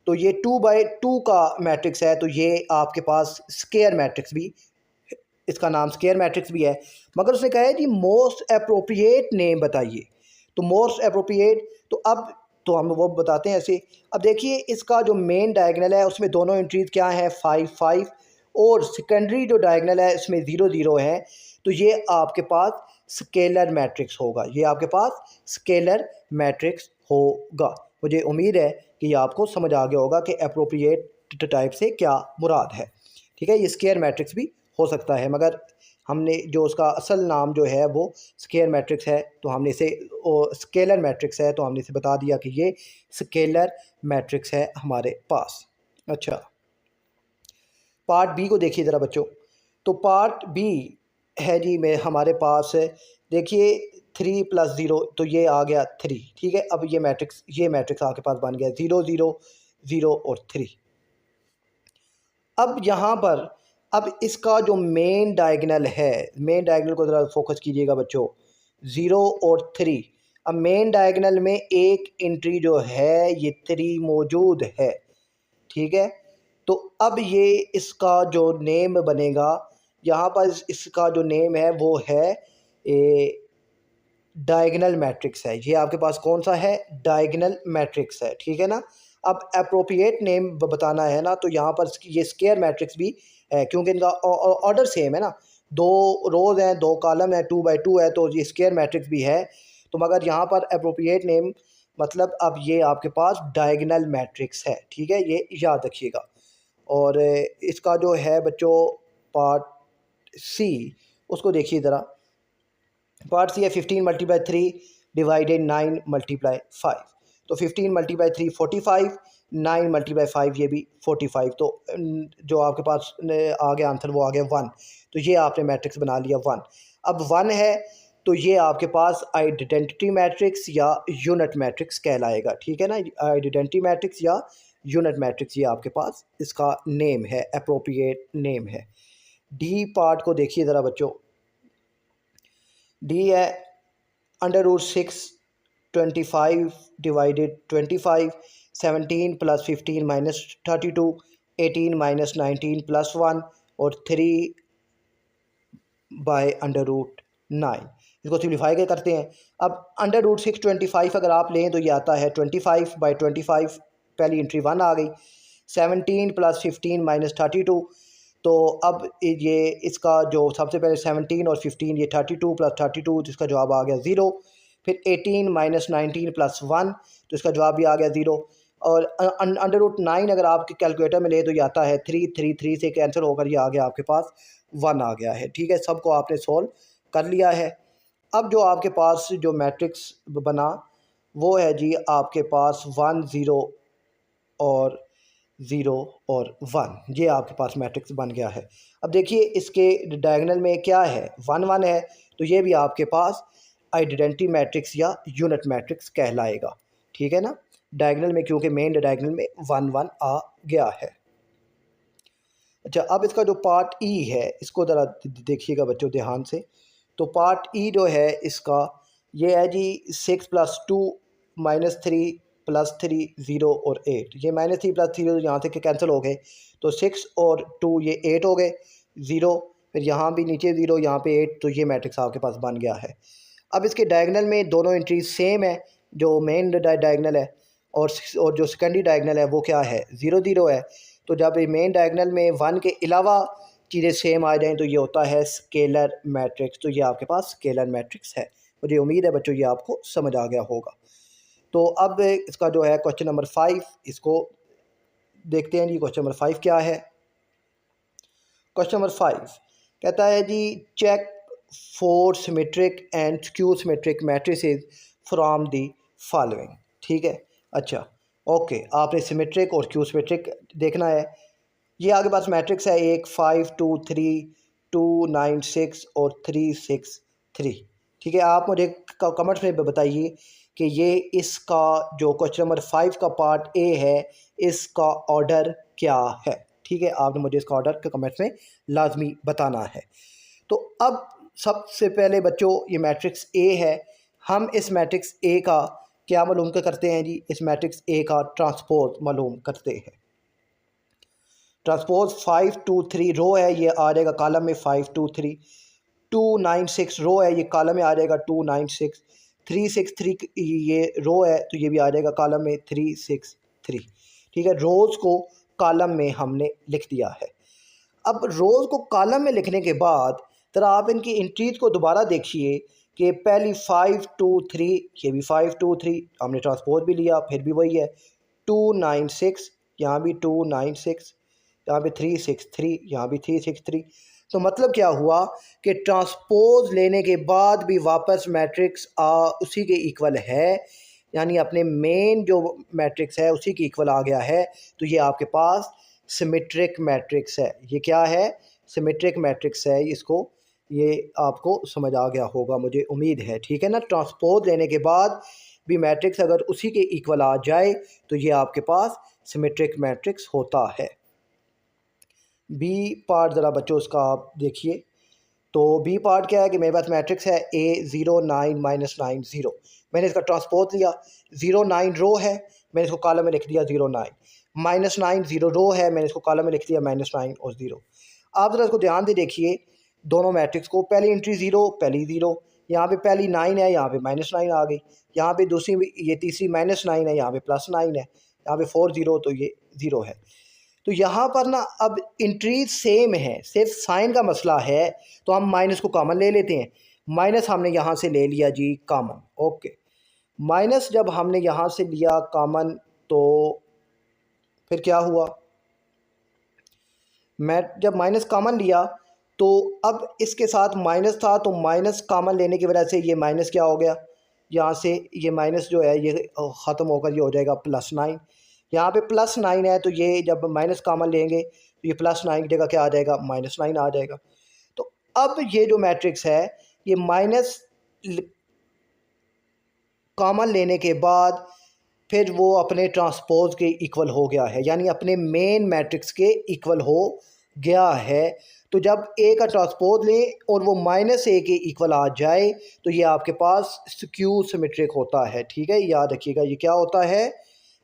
तो ये 2/2 का मैट्रिक्स है, तो ये आपके पास स्क्वायर मैट्रिक्स भी, इसका नाम स्क्वायर मैट्रिक्स भी है। मगर उसने कहा है कि मोस्ट अप्रोप्रिएट नेम बताइए। तो मोस्ट अप्रोप्रिएट, तो अब तो हम वो बताते हैं ऐसे। अब देखिए इसका जो मेन डायगनल है उसमें दोनों एंट्रीज क्या हैं, 5, 5, और सेकेंडरी जो डायगनल है इसमें 0, 0 है। तो ये आपके पास स्केलर मैट्रिक्स होगा, ये आपके पास स्केलर मैट्रिक्स होगा। मुझे उम्मीद है कि ये आपको समझ आ गया होगा कि अप्रोप्रिएट टाइप से क्या मुराद है। ठीक है, ये स्क्वायर मैट्रिक्स भी हो सकता है, मगर हमने जो उसका असल नाम जो है वो स्क्वायर मैट्रिक्स है, तो हमने इसे स्केलर मैट्रिक्स है, तो हमने इसे बता दिया कि ये स्केलर मैट्रिक्स है हमारे पास। अच्छा, पार्ट बी को देखिए ज़रा बच्चों। तो पार्ट बी है जी में हमारे पास देखिए 3 + 0, तो ये आ गया 3। ठीक है, अब ये मैट्रिक्स आपके पास बन गया 0, 0, 0 और 3। अब यहाँ पर अब इसका जो मेन डायगनल है, मेन डायगनल को ज़रा फोकस कीजिएगा बच्चों, 0 और 3। अब मेन डायगनल में एक एंट्री जो है ये 3 मौजूद है। ठीक है, तो अब ये इसका जो नेम बनेगा यहाँ पर, इसका जो नेम है वो है डायगनल मैट्रिक्स है। ये आपके पास कौन सा है, डायगनल मैट्रिक्स है। ठीक है ना। अब अप्रोप्रिएट नेम बताना है ना, तो यहाँ पर ये स्क्वायर मैट्रिक्स भी है, क्योंकि इनका ऑर्डर सेम है ना, 2 रोज़ हैं, 2 कॉलम है, 2/2 है, तो ये स्क्वायर मैट्रिक्स भी है। तो मगर यहाँ पर अप्रोप्रिएट नेम मतलब अब ये आपके पास डायगनल मैट्रिक्स है। ठीक है, ये याद रखिएगा। और इसका जो है बच्चों पार्ट सी, उसको देखिए ज़रा। पार्ट सी है 15 × 3 / 9 × 5। तो 15 × 3 45, 9 × 5 ये भी 45। तो जो आपके पास आ गया आंसर वो आ गया 1। तो ये आपने मैट्रिक्स बना लिया 1। अब 1 है तो ये आपके पास आइडेंटिटी मैट्रिक्स या यूनिट मैट्रिक्स कहलाएगा। ठीक है ना, आइडेंटिटी मैट्रिक्स या यूनिट मैट्रिक्स ये आपके पास इसका नेम है, अप्रोप्रिएट नेम है। डी पार्ट को देखिए ज़रा बच्चों। डी है √6 25 / 25, 17 + 15 - 32, 18 - 19 + 1 और 3/√9। इसको सिम्प्लीफाई के करते हैं। अब √6 25 अगर आप लें तो ये आता है 25/25, पहली एंट्री 1 आ गई। 17 + 15 - 32, तो अब ये इसका जो सबसे पहले 17 और 15, ये 32 + 32, जिसका जवाब आ गया 0। फिर 18 - 19 + 1, तो इसका जवाब भी आ गया 0। और अंडर रूट 9 अगर आपके कैलकुलेटर में ले तो ये आता है 3 से कैंसिल होकर ये आ गया आपके पास 1 आ गया है। ठीक है, सबको आपने सॉल्व कर लिया है। अब जो आपके पास जो मैट्रिक्स बना वो है जी आपके पास 1 0 और 0 और 1, ये आपके पास मैट्रिक्स बन गया है। अब देखिए इसके डायगोनल में क्या है, 1 1 है, तो ये भी आपके पास आइडेंटिटी मैट्रिक्स या यूनिट मैट्रिक्स कहलाएगा। ठीक है ना, डायगोनल में, क्योंकि मेन डायगोनल में 1 1 आ गया है। अच्छा, अब इसका जो पार्ट ई है इसको ज़रा देखिएगा बच्चों ध्यान से। तो पार्ट ई जो है इसका ये है जी 6 + 2 -3 + 3 0 और 8। ये -3 + 3 यहाँ से कैंसिल हो गए, तो 6 और 2 ये 8 हो गए, 0, फिर यहाँ भी नीचे 0, यहाँ पे 8, तो ये मैट्रिक्स आपके पास बन गया है। अब इसके डायगोनल में दोनों एंट्रीज सेम है, जो मेन डायगोनल है और जो सेकेंडरी डायगोनल है वो क्या है, 0 0 है। तो जब मेन डायगोनल में 1 के अलावा चीज़ें सेम आ जाएँ तो ये होता है स्केलर मैट्रिक्स। तो ये आपके पास स्केलर मैट्रिक्स है। मुझे उम्मीद है बच्चों ये आपको समझ आ गया होगा। तो अब इसका जो है क्वेश्चन नंबर 5, इसको देखते हैं जी। क्वेश्चन नंबर 5 क्या है? क्वेश्चन नंबर 5 कहता है जी check for symmetric and skew symmetric matrices from the following. ठीक है, अच्छा ओके, आपने सिमेट्रिक और स्क्यू सिमेट्रिक देखना है। ये आगे पास मैट्रिक्स है एक 5 2 3 2 9 6 और 3 6 3। ठीक है, आप मुझे कमेंट्स में बताइए कि ये इसका जो क्वेश्चन नंबर 5 का पार्ट ए है इसका ऑर्डर क्या है। ठीक है, आपने मुझे इसका ऑर्डर के कमेंट्स में लाजमी बताना है। तो अब सबसे पहले बच्चों ये मैट्रिक्स ए है, हम इस मैट्रिक्स ए का क्या मालूम करते हैं जी, इस मैट्रिक्स ए का ट्रांसपोज मालूम करते हैं। ट्रांसपोज 5 2 3 रो है, ये आ जाएगा कॉलम में 5 2 3। 2 9 6 रो है, ये कॉलम में आ जाएगा 2 9 6। 3 6 3 ये रो है, तो ये भी आ जाएगा कॉलम में 3 6 3। ठीक है, रोज़ को कॉलम में हमने लिख दिया है। अब रोज़ को कॉलम में लिखने के बाद ज़रा आप इनकी एंट्रीज को दोबारा देखिए कि पहली 5 2 3, ये भी 5 2 3, हमने ट्रांसपोज भी लिया, फिर भी वही है। 2 9 6, यहाँ भी 2 9 6, यहाँ पे 3 6 3, यहाँ भी 3 6 3। तो मतलब क्या हुआ कि ट्रांसपोज लेने के बाद भी वापस मैट्रिक्स उसी के इक्वल है, यानी अपने मेन जो मैट्रिक्स है उसी के इक्वल आ गया है। तो ये आपके पास सिमेट्रिक मैट्रिक्स है। ये क्या है? सिमेट्रिक मैट्रिक्स है। इसको ये आपको समझ आ गया होगा, मुझे उम्मीद है। ठीक है ना, ट्रांसपोज लेने के बाद भी मैट्रिक्स अगर उसी के इक्वल आ जाए तो ये आपके पास सिमेट्रिक मैट्रिक्स होता है। बी पार्ट ज़रा बच्चों उसका आप देखिए। तो बी पार्ट क्या है कि मेरे पास मैट्रिक्स है ए 0 9 -9 0। मैंने इसका ट्रांसपोज लिया, 0 9 रो है, मैंने इसको कॉलम में लिख दिया 0 9। -9 0 रो है, मैंने इसको कॉलम में लिख दिया -9 और 0। आप ज़रा इसको ध्यान से देखिए दोनों मैट्रिक्स को। पहली एंट्री 0, पहली 0, यहाँ पे पहली 9 है, यहाँ पे -9 आ गई। यहाँ पे दूसरी ये तीसरी -9 है, यहाँ पे +9 है, यहाँ पे 4 0, तो ये 0 है। तो यहाँ पर ना अब इंट्रीज सेम है, सिर्फ साइन का मसला है, तो हम माइनस को कॉमन ले लेते हैं। माइनस हमने यहाँ से ले लिया जी कॉमन। ओके, माइनस जब हमने यहाँ से लिया कॉमन तो फिर क्या हुआ, मैं जब माइनस कॉमन लिया तो अब इसके साथ माइनस था, तो माइनस कॉमन लेने की वजह से ये माइनस क्या हो गया, यहाँ से ये माइनस जो है ये ख़त्म होकर ये हो जाएगा +9। यहाँ पे +9 है, तो ये जब माइनस कॉमन लेंगे तो ये +9 की जगह क्या आ जाएगा, -9 आ जाएगा। तो अब ये जो मैट्रिक्स है ये माइनस कॉमन लेने के बाद फिर वो अपने ट्रांसपोज के इक्वल हो गया है, यानी अपने मेन मैट्रिक्स के इक्वल हो गया है। तो जब ए का ट्रांसपोज लें और वो -a के इक्वल आ जाए तो ये आपके पास स्क्यू सिमेट्रिक होता है। ठीक है, याद रखिएगा ये क्या होता है,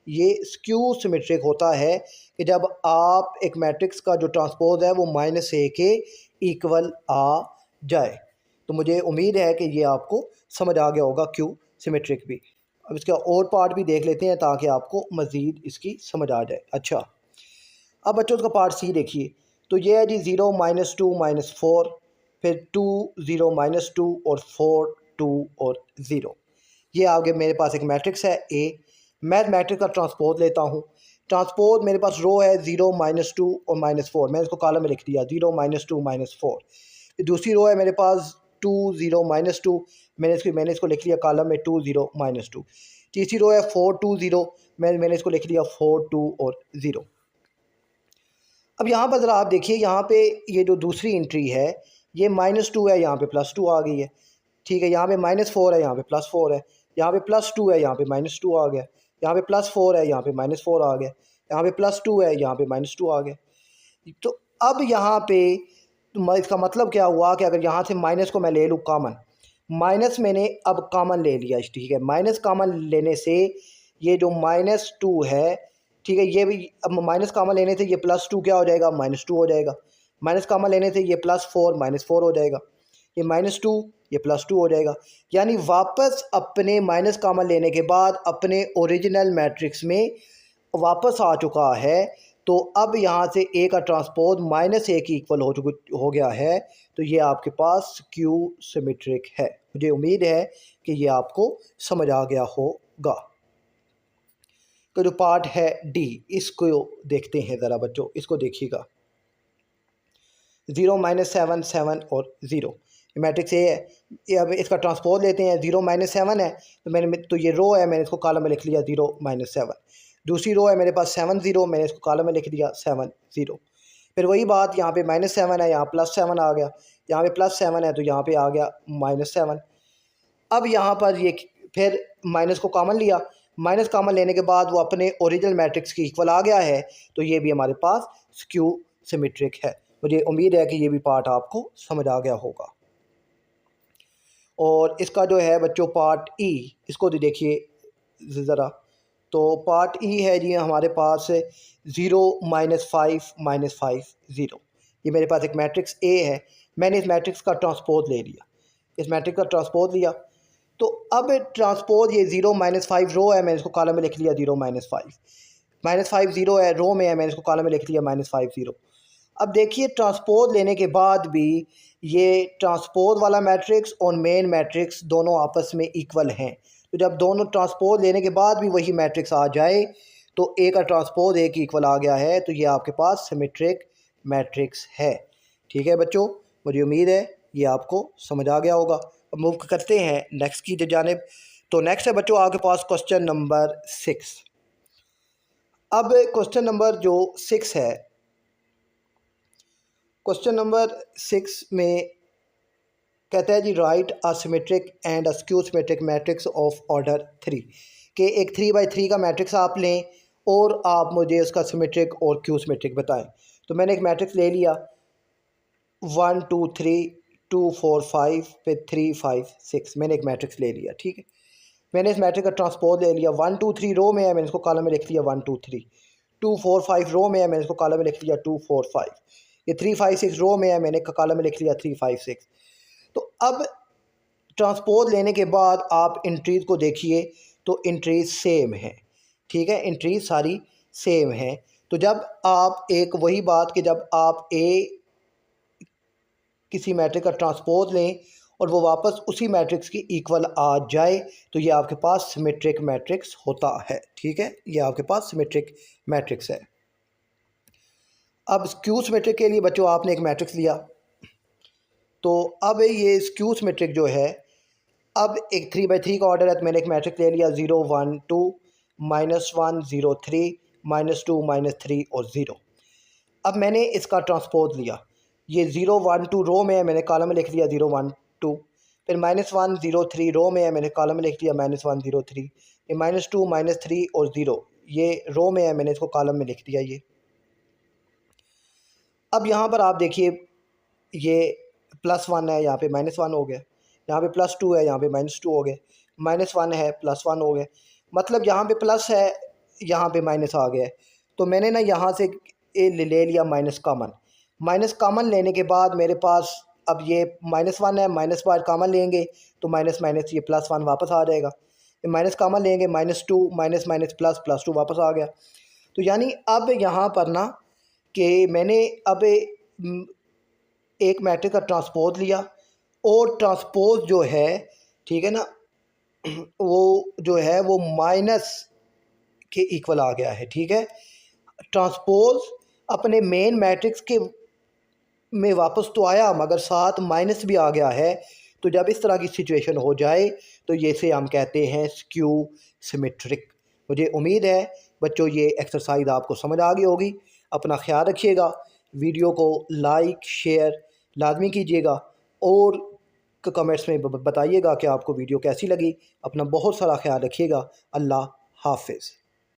ये स्क्यू सिमेट्रिक होता है कि जब आप एक मैट्रिक्स का जो ट्रांसपोज है वो -a के इक्वल आ जाए। तो मुझे उम्मीद है कि ये आपको समझ आ गया होगा क्यू सिमेट्रिक भी। अब इसका और पार्ट भी देख लेते हैं ताकि आपको मज़ीद इसकी समझ आ जाए। अच्छा, अब बच्चों उसका पार्ट सी देखिए। तो ये है जी 0 -2 -4, फिर 2 0 -2 और 4 2 और 0। ये आगे मेरे पास एक मैट्रिक्स है ए। मैथमेटिक्स का ट्रांसपोज लेता हूँ। ट्रांसपोज मेरे पास रो है 0 -2 और -4, मैंने इसको कॉलम में लिख दिया 0 -2 -4। दूसरी रो है मेरे पास 2 0 -2, मैंने इसको लिख लिया कॉलम में 2 0 -2। तीसरी रो है 4 2 0, मैंने इसको लिख लिया 4 2 और 0। अब यहाँ पर ज़रा आप देखिए, यहाँ पे ये जो दूसरी एंट्री है ये -2 है, यहाँ पे +2 आ गई है। ठीक है, यहाँ पे -4 है, यहाँ पे +4 है, यहाँ पे +2 है, यहाँ पे -2 आ गया, यहाँ पे +4 है, यहाँ पे -4 आ गया, यहाँ पे +2 है, यहाँ पे -2 आ गया। तो अब यहाँ पे इसका मतलब क्या हुआ कि अगर यहाँ से माइनस को मैं ले लूँ कॉमन, माइनस मैंने अब कॉमन ले लिया। ठीक है, माइनस कॉमन लेने से ये जो -2 है, ठीक है, ये भी अब माइनस कॉमन लेने से ये +2 क्या हो जाएगा, -2 हो जाएगा। माइनस कॉमन लेने से ये +4 -4 हो जाएगा, ये -2 ये +2 हो जाएगा। यानी वापस अपने माइनस कॉमन लेने के बाद अपने ओरिजिनल मैट्रिक्स में वापस आ चुका है। तो अब यहाँ से ए का ट्रांसपोज -1 की इक्वल हो गया है। तो ये आपके पास स्क्यू सिमेट्रिक है। मुझे उम्मीद है कि ये आपको समझ आ गया होगा। तो जो पार्ट है डी, इसको देखते हैं ज़रा बच्चों, इसको देखिएगा। 0 -7 7 और 0 मैट्रिक्स ए है। ये अब इसका ट्रांसपोज लेते हैं, 0 -7 है तो ये रो है, मैंने इसको कॉलम में लिख लिया 0 -7। दूसरी रो है मेरे पास 7 0, मैंने इसको कॉलम में लिख दिया 7 0। फिर वही बात, यहाँ पे -7 है, यहाँ +7 आ गया, यहाँ पे +7 है तो यहाँ पे आ गया -7। अब यहाँ पर ये फिर माइनस को कॉमन लिया, माइनस कॉमन लेने के बाद वो अपने ओरिजिनल मैट्रिक्स की इक्वल आ गया है। तो ये भी हमारे पास स्क्यू सिमेट्रिक है। मुझे उम्मीद है कि ये भी पार्ट आपको समझ आ गया होगा। और इसका जो है बच्चों पार्ट ई, इसको भी देखिए ज़रा। तो पार्ट ई है जी हमारे पास 0 -5 -5 0। ये मेरे पास एक मैट्रिक्स ए है, मैंने इस मैट्रिक्स का ट्रांसपोज ले लिया, इस मैट्रिक्स का ट्रांसपोज लिया। तो अब ट्रांसपोज ये 0 -5 रो है, मैंने इसको कॉलम में लिख लिया 0 -5 -5 0 है, रो में है, मैंने इसको कॉलम में लिख लिया -5 0। अब देखिए ट्रांसपोज लेने के बाद भी ये ट्रांसपोज वाला मैट्रिक्स और मेन मैट्रिक्स दोनों आपस में इक्वल हैं। तो जब दोनों ट्रांसपोज लेने के बाद भी वही मैट्रिक्स आ जाए तो ए का ट्रांसपोज ए की इक्वल आ गया है। तो ये आपके पास सिमेट्रिक मैट्रिक्स है। ठीक है बच्चों, मुझे उम्मीद है ये आपको समझ आ गया होगा। अब मूव करते हैं नेक्स्ट की जानिब। तो नेक्स्ट है बच्चों आपके पास क्वेश्चन नंबर 6। अब क्वेश्चन नंबर जो 6 है, क्वेश्चन नंबर 6 में कहता है जी write a symmetric and a skew symmetric matrix of order 3, कि एक 3x3 का मैट्रिक्स आप लें और आप मुझे उसका सिमेट्रिक और क्यू सिमेट्रिक बताएं। तो मैंने एक मैट्रिक्स ले लिया 1 2 3 2 4 5 फिर 3 5 6, मैंने एक मैट्रिक्स ले लिया। ठीक है, मैंने इस मैट्रिक्स का ट्रांसपोज ले लिया। 1 2 3 रो में है, मैंने इसको कॉलम में लिख लिया 1 2 3। 2 4 5 रो में है, मैंने इसको कॉलम में लिख लिया 2 4 5। ये 3 5 6 रो में है, मैंने कॉलम में लिख लिया 3 5 6। तो अब ट्रांसपोज लेने के बाद आप इंट्रीज को देखिए तो इंट्रीज सेम है। ठीक है, इंट्रीज सारी सेम है। तो जब आप एक वही बात कि जब आप किसी मैट्रिक्स का ट्रांसपोज लें और वो वापस उसी मैट्रिक्स की इक्वल आ जाए तो ये आपके पास सिमेट्रिक मैट्रिक्स होता है। ठीक है, ये आपके पास सिमेट्रिक मैट्रिक्स है। अब स्क्यू सिमेट्रिक के लिए बच्चों आपने एक मैट्रिक्स लिया, तो अब ये स्क्यू सिमेट्रिक जो है, अब एक 3x3 का ऑर्डर है, तो मैंने एक मैट्रिक्स ले लिया 0 1 2 -1 0 3 -2 -3 और 0। अब मैंने इसका ट्रांसपोज लिया, ये 0 1 2 रो में है, मैंने कॉलम में लिख लिया 0 1 2। फिर -1 0 3 रो में है, मैंने कॉलम में लिख लिया -1 0 3। ये -2 -3 और 0 ये रो में है, मैंने इसको कॉलम में लिख दिया ये। अब यहाँ पर आप देखिए ये +1 है, यहाँ पे -1 हो गया, यहाँ पे +2 है, यहाँ पे -2 हो गए, -1 है +1 हो गए, मतलब यहाँ पे प्लस है, यहाँ पे माइनस आ गया है। तो मैंने ना यहाँ से ले लिया माइनस कॉमन लेने के बाद मेरे पास अब ये -1 है, माइनस बार कॉमन लेंगे तो माइनस माइनस ये +1 वापस आ जाएगा। माइनस कॉमन लेंगे -2 माइनस माइनस प्लस +2 वापस आ गया। तो यानी अब यहाँ पर ना कि मैंने अब एक मैट्रिक्स का ट्रांसपोज लिया और ट्रांसपोज जो है, ठीक है ना, वो जो है वो के इक्वल आ गया है। ठीक है, ट्रांसपोज अपने मेन मैट्रिक्स के में वापस तो आया मगर साथ माइनस भी आ गया है। तो जब इस तरह की सिचुएशन हो जाए तो ये से हम कहते हैं स्क्यू सिमेट्रिक। मुझे उम्मीद है बच्चों ये एक्सरसाइज आपको समझ आ गई होगी। अपना ख्याल रखिएगा, वीडियो को लाइक शेयर लाजमी कीजिएगा और कमेंट्स में बताइएगा कि आपको वीडियो कैसी लगी। अपना बहुत सारा ख्याल रखिएगा। अल्लाह हाफिज़।